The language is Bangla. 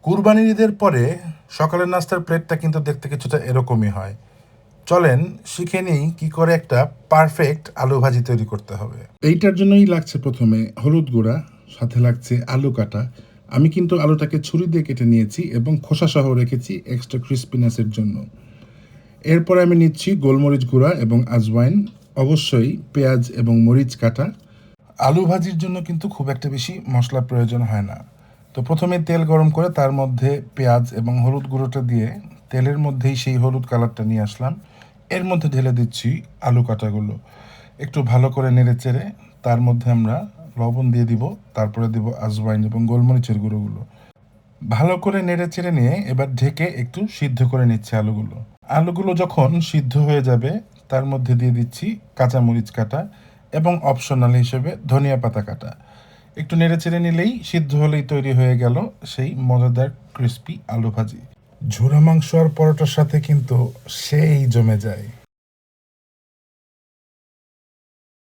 কুরবানির ঈদের পরে সকালের নাস্তার প্লেটটা কিন্তু দেখতে কিছুটা এরকমই হয়। চলেন শিখে নিই কি করে একটা পারফেক্ট আলু ভাজি তৈরি করতে হবে। এইটার জন্যই লাগছে প্রথমে হলুদ গুঁড়া, সাথে লাগছে আলু কাটা। আমি কিন্তু আলুটাকে ছুরি দিয়ে কেটে নিয়েছি এবং খোসা সহ রেখেছি এক্সট্রা ক্রিস্পিনেসের জন্য। এরপরে আমি নিচ্ছি গোলমরিচ গুঁড়া এবং আজওয়াইন, অবশ্যই পেঁয়াজ এবং মরিচ কাটা। আলু ভাজির জন্য কিন্তু খুব একটা বেশি মশলা প্রয়োজন হয় না। তো প্রথমে তেল গরম করে তার মধ্যে পেঁয়াজ এবং হলুদ গুঁড়োটা দিয়ে তেলের মধ্যেই সেই হলুদ কালারটা নিয়ে আসলাম। এর মধ্যে ঢেলে দিচ্ছি আলু কাটাগুলো। একটু ভালো করে নেড়ে চেড়ে তার মধ্যে আমরা লবণ দিয়ে দিব, তারপরে দিব আজওয়াইন এবং গোলমরিচের গুঁড়োগুলো। ভালো করে নেড়ে চেড়ে নিয়ে এবার ঢেকে একটু সিদ্ধ করে নিচ্ছে আলুগুলো। আলুগুলো যখন সিদ্ধ হয়ে যাবে তার মধ্যে দিয়ে দিচ্ছি কাঁচামরিচ কাটা এবং অপশনাল হিসেবে ধনিয়া পাতা কাটা। একটু নেড়ে চেড়ে নিলেই সিদ্ধ হলেই তৈরি হয়ে গেল সেই মজাদার ক্রিস্পি আলু ভাজি। ঝুরা মাংস আর পরোটার সাথে কিন্তু সেই জমে যায়।